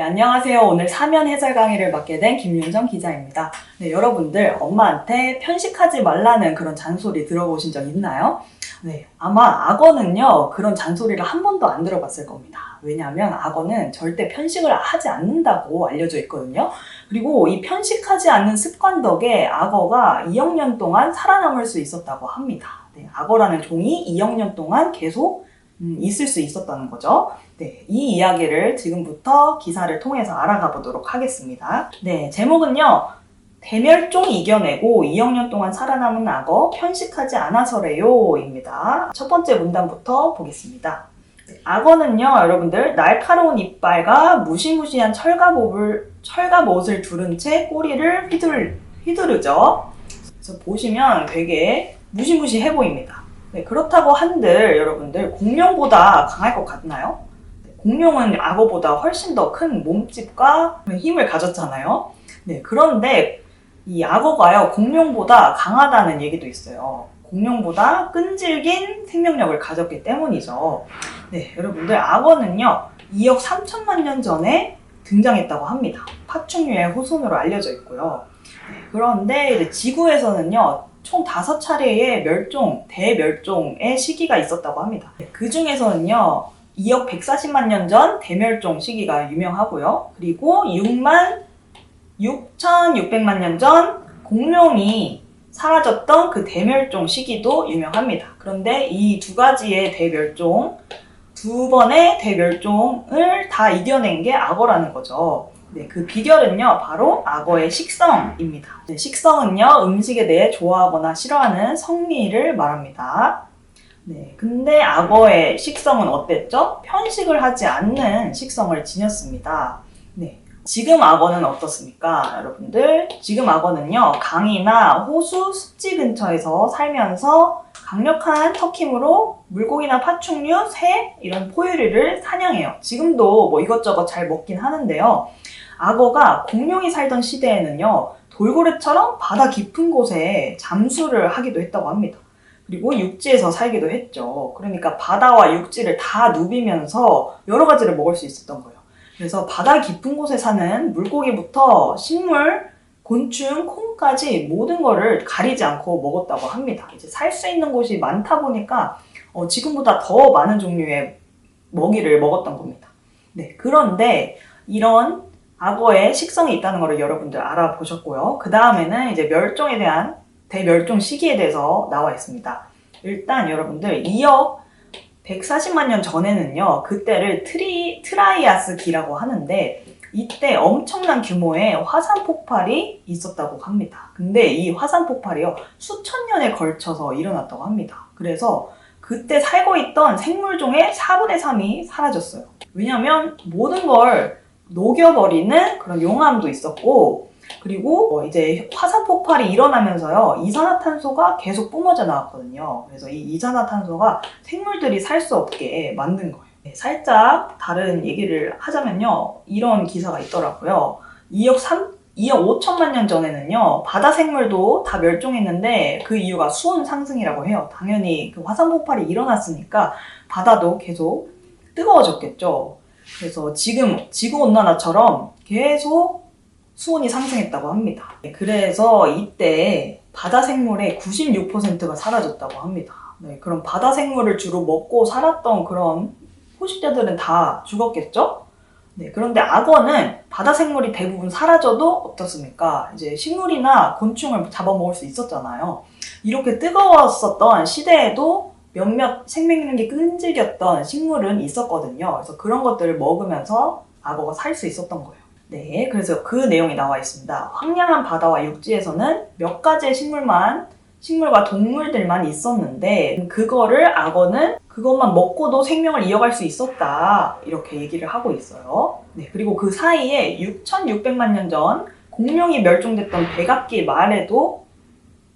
네, 안녕하세요. 오늘 사면 해설 강의를 맡게 된 김윤정 기자입니다. 네, 여러분들 엄마한테 편식하지 말라는 그런 잔소리 들어보신 적 있나요? 네, 아마 악어는요, 그런 잔소리를 한 번도 안 들어봤을 겁니다. 왜냐하면 악어는 절대 편식을 하지 않는다고 알려져 있거든요. 그리고 이 편식하지 않는 습관 덕에 악어가 2억 년 동안 살아남을 수 있었다고 합니다. 네, 악어라는 종이 2억 년 동안 계속 있을 수 있었다는 거죠. 네, 이 이야기를 지금부터 기사를 통해서 알아가 보도록 하겠습니다. 네, 제목은요. 대멸종 이겨내고 2억 년 동안 살아남은 악어 편식하지 않아서래요 입니다. 첫 번째 문단부터 보겠습니다. 네, 악어는요, 여러분들 날카로운 이빨과 무시무시한 철갑옷을 두른 채 꼬리를 휘두르죠. 그래서 보시면 되게 무시무시해 보입니다. 네, 그렇다고 한들 여러분들 공룡보다 강할 것 같나요? 네, 공룡은 악어보다 훨씬 더 큰 몸집과 힘을 가졌잖아요. 네, 그런데 이 악어가요, 공룡보다 강하다는 얘기도 있어요. 공룡보다 끈질긴 생명력을 가졌기 때문이죠. 네, 여러분들 악어는요, 2억 3천만 년 전에 등장했다고 합니다. 파충류의 후손으로 알려져 있고요. 네, 그런데 이제 지구에서는요, 총 5차례의 대멸종의 시기가 있었다고 합니다. 그 중에서는요, 2억 140만 년 전 대멸종 시기가 유명하고요. 그리고 6만 6,600만 년 전 공룡이 사라졌던 그 대멸종 시기도 유명합니다. 그런데 이 두 번의 대멸종을 다 이겨낸 게 악어라는 거죠. 네, 그 비결은요, 바로 악어의 식성입니다. 네, 식성은요, 음식에 대해 좋아하거나 싫어하는 성미를 말합니다. 네, 근데 악어의 식성은 어땠죠? 편식을 하지 않는 식성을 지녔습니다. 네, 지금 악어는 어떻습니까, 여러분들? 지금 악어는요, 강이나 호수, 습지 근처에서 살면서 강력한 턱힘으로 물고기나 파충류, 새 이런 포유류를 사냥해요. 지금도 뭐 이것저것 잘 먹긴 하는데요. 악어가 공룡이 살던 시대에는요, 돌고래처럼 바다 깊은 곳에 잠수를 하기도 했다고 합니다. 그리고 육지에서 살기도 했죠. 그러니까 바다와 육지를 다 누비면서 여러 가지를 먹을 수 있었던 거예요. 그래서 바다 깊은 곳에 사는 물고기부터 식물, 곤충, 콩까지 모든 거를 가리지 않고 먹었다고 합니다. 이제 살 수 있는 곳이 많다 보니까 지금보다 더 많은 종류의 먹이를 먹었던 겁니다. 네, 그런데 이런 악어의 식성이 있다는 것을 여러분들 알아보셨고요. 그 다음에는 이제 대멸종 시기에 대해서 나와 있습니다. 일단 여러분들 2억 140만 년 전에는요, 그때를 트라이아스기라고 하는데, 이때 엄청난 규모의 화산 폭발이 있었다고 합니다. 근데 이 화산 폭발이요, 수천 년에 걸쳐서 일어났다고 합니다. 그래서 그때 살고 있던 생물종의 4분의 3이 사라졌어요. 왜냐면 모든 걸 녹여버리는 그런 용암도 있었고, 그리고 이제 화산 폭발이 일어나면서요, 이산화탄소가 계속 뿜어져 나왔거든요. 그래서 이 이산화탄소가 생물들이 살 수 없게 만든 거예요. 네, 살짝 다른 얘기를 하자면요, 이런 기사가 있더라고요. 2억 5천만 년 전에는요, 바다 생물도 다 멸종했는데 그 이유가 수온 상승이라고 해요. 당연히 그 화산 폭발이 일어났으니까 바다도 계속 뜨거워졌겠죠. 그래서 지금 지구온난화처럼 계속 수온이 상승했다고 합니다. 그래서 이때 바다 생물의 96%가 사라졌다고 합니다. 네, 그럼 바다 생물을 주로 먹고 살았던 그런 포식자들은 다 죽었겠죠? 네, 그런데 악어는 바다 생물이 대부분 사라져도 어떻습니까? 이제 식물이나 곤충을 잡아먹을 수 있었잖아요. 이렇게 뜨거웠었던 시대에도 몇몇 생명력이 끈질겼던 식물은 있었거든요. 그래서 그런 것들을 먹으면서 악어가 살 수 있었던 거예요. 네, 그래서 그 내용이 나와 있습니다. 황량한 바다와 육지에서는 몇 가지의 식물과 동물들만 있었는데, 악어는 그것만 먹고도 생명을 이어갈 수 있었다, 이렇게 얘기를 하고 있어요. 네, 그리고 그 사이에 6,600만 년 전 공룡이 멸종됐던 백악기 말에도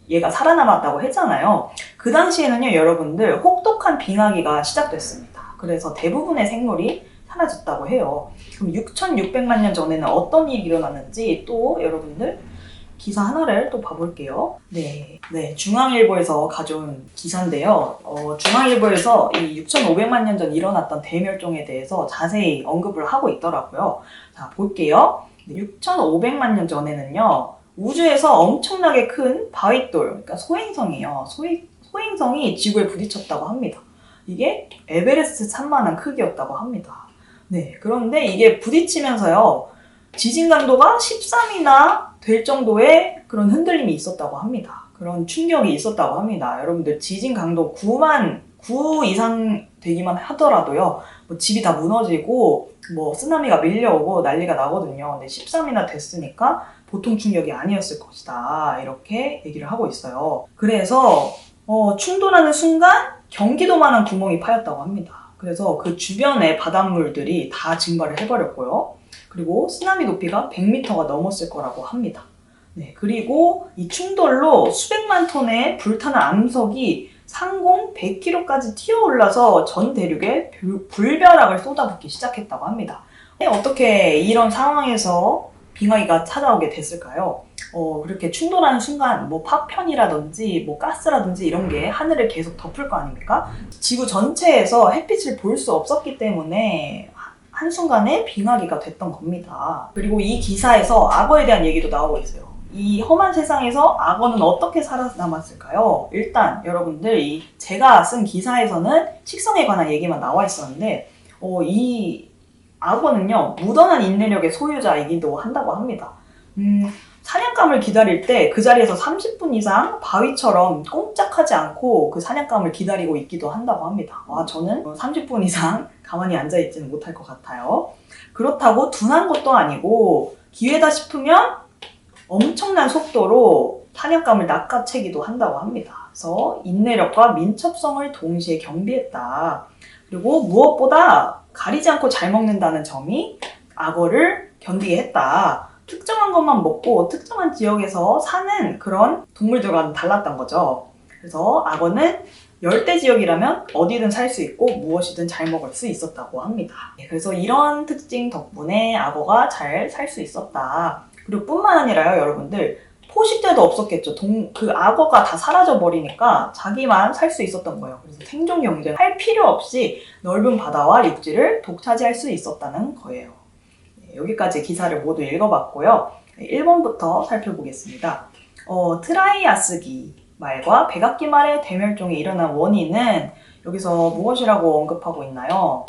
얘가 살아남았다고 했잖아요. 그 당시에는요, 여러분들 혹독한 빙하기가 시작됐습니다. 그래서 대부분의 생물이 사라졌다고 해요. 그럼 6,600만 년 전에는 어떤 일이 일어났는지 또 여러분들 기사 하나를 또 봐볼게요. 중앙일보에서 가져온 기사인데요. 중앙일보에서 이 6,500만 년 전 일어났던 대멸종에 대해서 자세히 언급을 하고 있더라고요. 자, 볼게요. 6,500만 년 전에는요, 우주에서 엄청나게 큰 바위돌, 그러니까 소행성이요. 소행성이 지구에 부딪혔다고 합니다. 이게 에베레스트 산만한 크기였다고 합니다. 네, 그런데 이게 부딪히면서요, 지진 강도가 13이나 될 정도의 그런 흔들림이 있었다고 합니다. 그런 충격이 있었다고 합니다. 여러분들 지진 강도 9 이상 되기만 하더라도요, 뭐 집이 다 무너지고 뭐 쓰나미가 밀려오고 난리가 나거든요. 근데 13이나 됐으니까 보통 충격이 아니었을 것이다, 이렇게 얘기를 하고 있어요. 그래서 충돌하는 순간 경기도만한 구멍이 파였다고 합니다. 그래서 그 주변의 바닷물들이 다 증발을 해버렸고요. 그리고 쓰나미 높이가 100m가 넘었을 거라고 합니다. 네, 그리고 이 충돌로 수백만 톤의 불타는 암석이 상공 100km까지 튀어올라서 전 대륙에 불벼락을 쏟아붓기 시작했다고 합니다. 어떻게 이런 상황에서 빙하기가 찾아오게 됐을까요? 그렇게 충돌하는 순간 뭐 파편이라든지 뭐 가스라든지 이런 게 하늘을 계속 덮을 거 아닙니까? 지구 전체에서 햇빛을 볼 수 없었기 때문에 한순간에 빙하기가 됐던 겁니다. 그리고 이 기사에서 악어에 대한 얘기도 나오고 있어요. 이 험한 세상에서 악어는 어떻게 살아남았을까요? 일단 여러분들, 제가 쓴 기사에서는 식성에 관한 얘기만 나와 있었는데, 이 악어는요, 묻어난 인내력의 소유자이기도 한다고 합니다. 사냥감을 기다릴 때 그 자리에서 30분 이상 바위처럼 꼼짝하지 않고 그 사냥감을 기다리고 있기도 한다고 합니다. 저는 30분 이상 가만히 앉아있지는 못할 것 같아요. 그렇다고 둔한 것도 아니고 기회다 싶으면 엄청난 속도로 사냥감을 낚아채기도 한다고 합니다. 그래서 인내력과 민첩성을 동시에 겸비했다. 그리고 무엇보다 가리지 않고 잘 먹는다는 점이 악어를 견디게 했다. 특정한 것만 먹고 특정한 지역에서 사는 그런 동물들과는 달랐던 거죠. 그래서 악어는 열대 지역이라면 어디든 살 수 있고 무엇이든 잘 먹을 수 있었다고 합니다. 그래서 이런 특징 덕분에 악어가 잘 살 수 있었다. 그리고 뿐만 아니라요, 여러분들, 포식자도 없었겠죠. 그 악어가 다 사라져 버리니까 자기만 살 수 있었던 거예요. 그래서 생존 경쟁할 필요 없이 넓은 바다와 육지를 독차지할 수 있었다는 거예요. 여기까지 기사를 모두 읽어봤고요. 1번부터 살펴보겠습니다. 트라이아스기 말과 백악기 말의 대멸종이 일어난 원인은 여기서 무엇이라고 언급하고 있나요?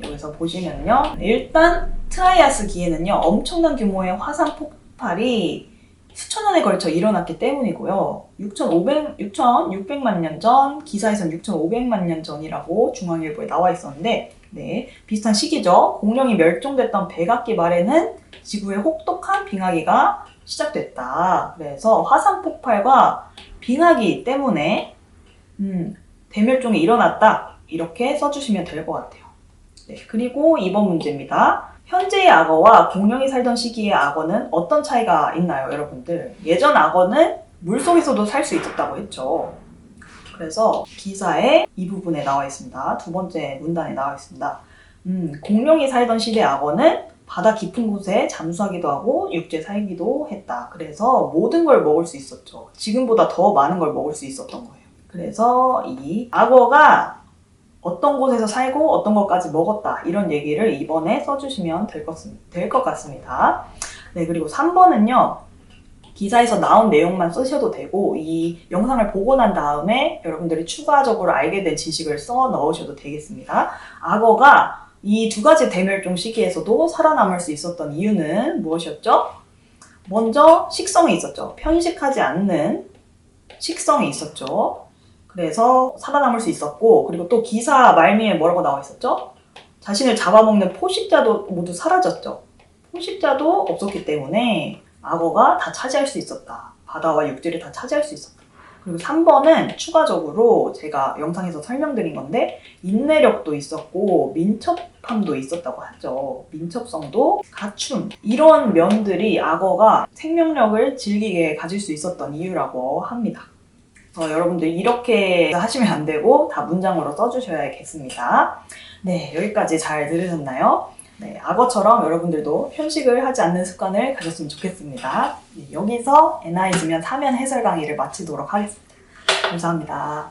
여기서 보시면요. 일단 트라이아스기에는요, 엄청난 규모의 화산 폭발이 수천 년에 걸쳐 일어났기 때문이고요. 6,600만 년 전, 기사에서는 6,500만 년 전이라고 중앙일보에 나와 있었는데, 네, 비슷한 시기죠. 공룡이 멸종됐던 백악기 말에는 지구에 혹독한 빙하기가 시작됐다. 그래서 화산 폭발과 빙하기 때문에 대멸종이 일어났다. 이렇게 써주시면 될 것 같아요. 네, 그리고 2번 문제입니다. 현재의 악어와 공룡이 살던 시기의 악어는 어떤 차이가 있나요, 여러분들? 예전 악어는 물속에서도 살 수 있었다고 했죠. 그래서 기사의 이 부분에 나와 있습니다. 두 번째 문단에 나와 있습니다. 공룡이 살던 시대 악어는 바다 깊은 곳에 잠수하기도 하고 육지에 살기도 했다. 그래서 모든 걸 먹을 수 있었죠. 지금보다 더 많은 걸 먹을 수 있었던 거예요. 그래서 이 악어가 어떤 곳에서 살고 어떤 것까지 먹었다, 이런 얘기를 이번에 써주시면 될 것 같습니다. 네, 그리고 3번은요. 기사에서 나온 내용만 쓰셔도 되고 이 영상을 보고 난 다음에 여러분들이 추가적으로 알게 된 지식을 써 넣으셔도 되겠습니다. 악어가 이 두 가지 대멸종 시기에서도 살아남을 수 있었던 이유는 무엇이었죠? 먼저 식성이 있었죠. 편식하지 않는 식성이 있었죠. 그래서 살아남을 수 있었고, 그리고 또 기사 말미에 뭐라고 나와 있었죠? 자신을 잡아먹는 포식자도 모두 사라졌죠. 포식자도 없었기 때문에 악어가 다 차지할 수 있었다. 바다와 육지를 다 차지할 수 있었다. 그리고 3번은 추가적으로 제가 영상에서 설명드린 건데 인내력도 있었고 민첩함도 있었다고 하죠. 민첩성도 갖춤. 이런 면들이 악어가 생명력을 질기게 가질 수 있었던 이유라고 합니다. 여러분들 이렇게 하시면 안 되고 다 문장으로 써주셔야겠습니다. 네, 여기까지 잘 들으셨나요? 네, 악어처럼 여러분들도 편식을 하지 않는 습관을 가졌으면 좋겠습니다. 네, 여기서 NI지면 사면 해설 강의를 마치도록 하겠습니다. 감사합니다.